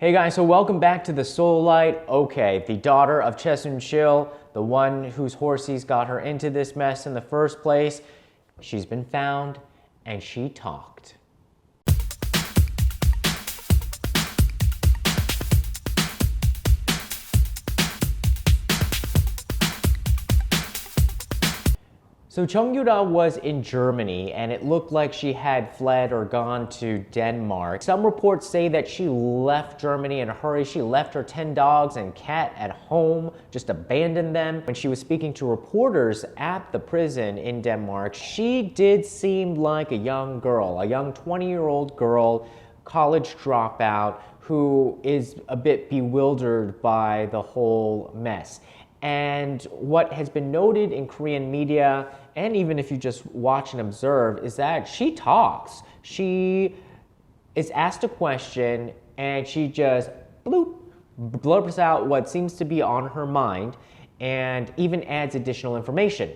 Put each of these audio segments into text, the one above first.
Hey guys, so welcome back to the Seoulite. Okay, the daughter of Choi Soon-sil, the one whose horsies got her into this mess in the first place, she's been found and she talked. So Chung Yoo-ra was in Germany, and it looked like she had fled or gone to Denmark. Some reports say that she left Germany in a hurry. She left her 10 dogs and cat at home, just abandoned them. When she was speaking to reporters at the prison in Denmark, she did seem like a young girl, a young 20-year-old girl, college dropout, who is a bit bewildered by the whole mess. And what has been noted in Korean media, and even if you just watch and observe, is that she talks. She is asked a question and she just bloop, blurts out what seems to be on her mind and even adds additional information.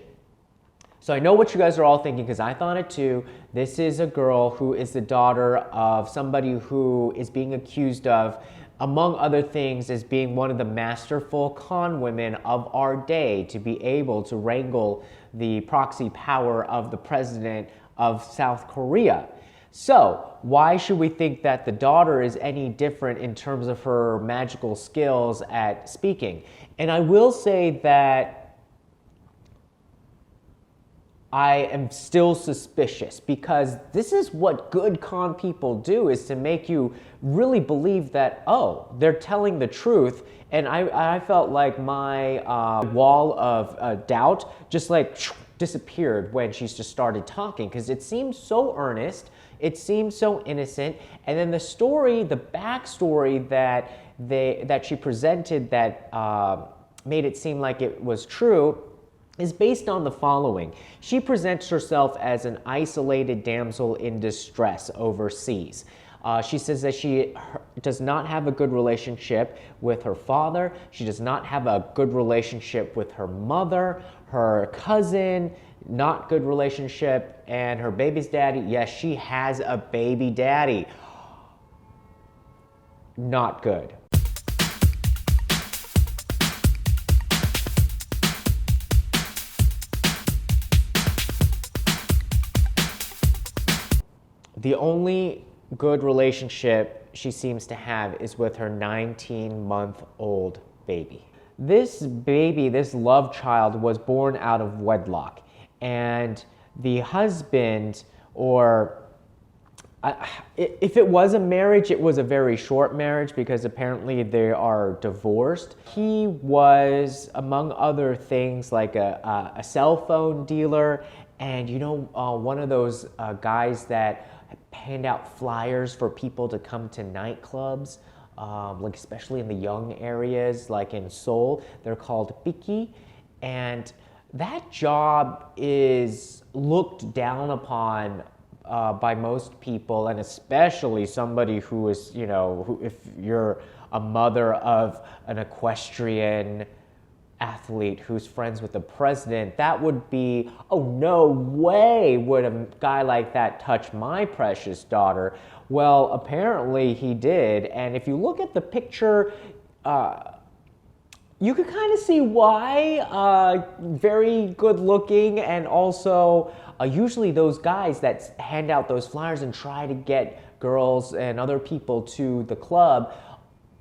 So I know what you guys are all thinking, because I thought it too. This is a girl who is the daughter of somebody who is being accused of, among other things, as being one of the masterful con women of our day, to be able to wrangle the proxy power of the president of South Korea. So why should we think that the daughter is any different in terms of her magical skills at speaking? And I will say that I am still suspicious, because this is what good con people do, is to make you really believe that, oh, they're telling the truth. And I felt like my wall of doubt just like disappeared when she just started talking, because it seemed so earnest, it seemed so innocent. And then the story, the backstory that she presented that made it seem like it was true, is based on the following. She presents herself as an isolated damsel in distress overseas. She says that she does not have a good relationship with her father. She does not have a good relationship with her mother, her cousin, not good relationship, and her baby's daddy. Yes, she has a baby daddy. Not good. The only good relationship she seems to have is with her 19-month-old baby. This baby, this love child, was born out of wedlock. And the husband, or if it was a marriage, it was a very short marriage, because apparently they are divorced. He was, among other things, like a cell phone dealer, and one of those guys that hand out flyers for people to come to nightclubs, like especially in the young areas, like in Seoul. They're called Biki, and that job is looked down upon by most people, and especially somebody who is, if you're a mother of an equestrian athlete who's friends with the president, that would be, oh, no way would a guy like that touch my precious daughter. Well, apparently he did, and if you look at the picture, you could kind of see why. Very good looking, and also usually those guys that hand out those flyers and try to get girls and other people to the club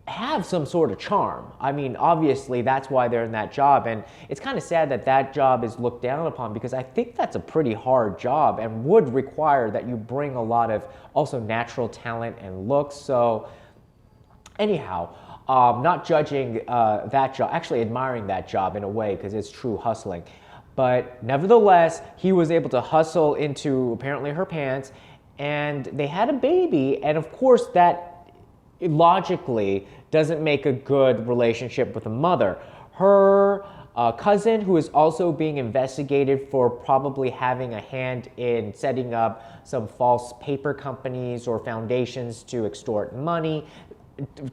have some sort of charm. I mean, obviously that's why they're in that job, and it's kind of sad that that job is looked down upon, because I think that's a pretty hard job and would require that you bring a lot of also natural talent and looks. So anyhow, not judging that job, actually admiring that job in a way, because it's true hustling. But nevertheless, he was able to hustle into apparently her pants, and they had a baby, and of course that logically doesn't make a good relationship with a mother. Her cousin, who is also being investigated for probably having a hand in setting up some false paper companies or foundations to extort money,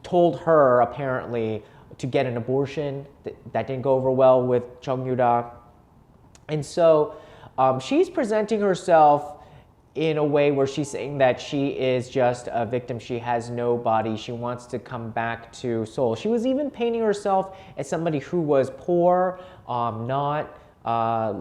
told her apparently to get an abortion. That didn't go over well with Chung Yoo-ra. And so she's presenting herself in a way where she's saying that she is just a victim. She has no body. She wants to come back to Seoul. She was even painting herself as somebody who was poor, not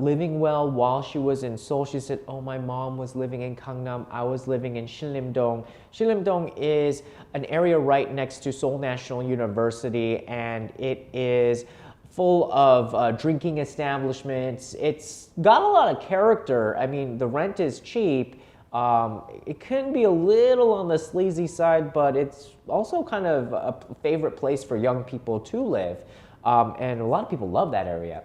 living well while she was in Seoul. She said, oh, my mom was living in Gangnam. I was living in Sillim-dong. Sillim-dong is an area right next to Seoul National University, and it is full of drinking establishments. It's got a lot of character. I mean, the rent is cheap. It can be a little on the sleazy side, but it's also kind of a favorite place for young people to live. And a lot of people love that area.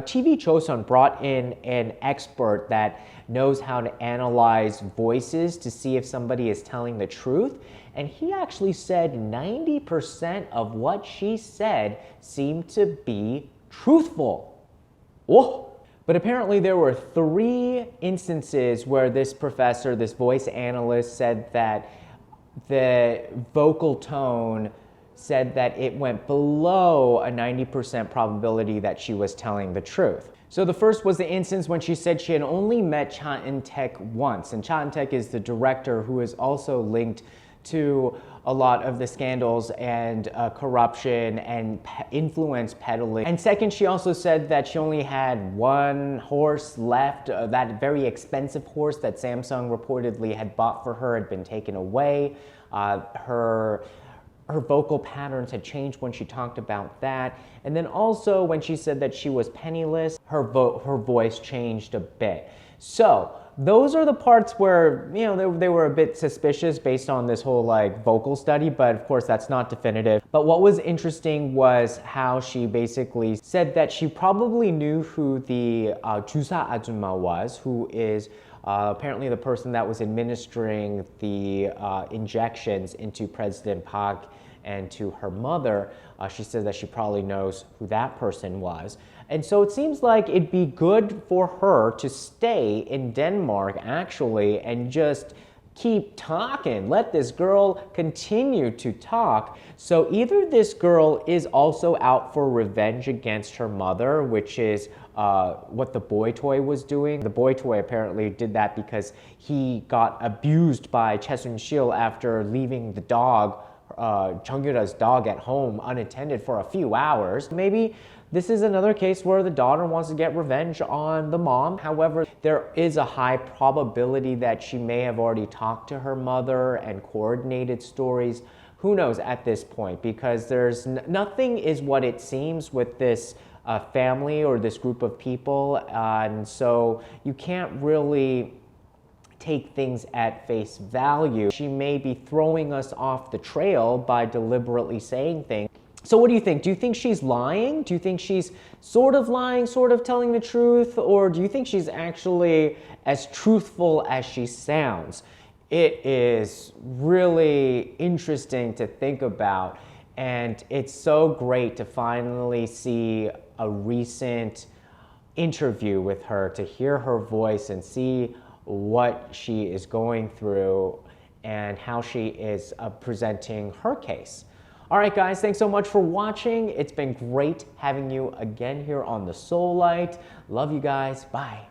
TV Chosun brought in an expert that knows how to analyze voices to see if somebody is telling the truth. And he actually said 90% of what she said seemed to be truthful. Whoa! But apparently there were 3 instances where this professor, this voice analyst, said that the vocal tone said that it went below a 90% probability that she was telling the truth. So the first was the instance when she said she had only met Cha In-taek once, and Cha In-taek is the director who is also linked to a lot of the scandals and corruption and influence peddling. And second, she also said that she only had 1 horse left. That very expensive horse that Samsung reportedly had bought for her had been taken away. Her vocal patterns had changed when she talked about that. And then also when she said that she was penniless, her voice changed a bit. So those are the parts where, you know, they were a bit suspicious based on this whole like vocal study, but of course that's not definitive. But what was interesting was how she basically said that she probably knew who the Jusa Ajumma was, who is apparently the person that was administering the injections into President Park and to her mother. She says that she probably knows who that person was. And so it seems like it'd be good for her to stay in Denmark, actually, and just keep talking. Let this girl continue to talk. So either this girl is also out for revenge against her mother, which is what the boy toy was doing. The boy toy apparently did that because he got abused by Choi Soon-sil after leaving the dog, Chung Yoo-ra's dog, at home unattended for a few hours. Maybe this is another case where the daughter wants to get revenge on the mom. However, there is a high probability that she may have already talked to her mother and coordinated stories. Who knows at this point, because there's nothing is what it seems with this family or this group of people, and so you can't really take things at face value. She may be throwing us off the trail by deliberately saying things. So what do you think? Do you think she's lying? Do you think she's sort of lying, sort of telling the truth? Or do you think she's actually as truthful as she sounds? It is really interesting to think about, and it's so great to finally see a recent interview with her, to hear her voice and see what she is going through and how she is presenting her case. All right, guys, thanks so much for watching. It's been great having you again here on the Seoulite. Love you guys. Bye.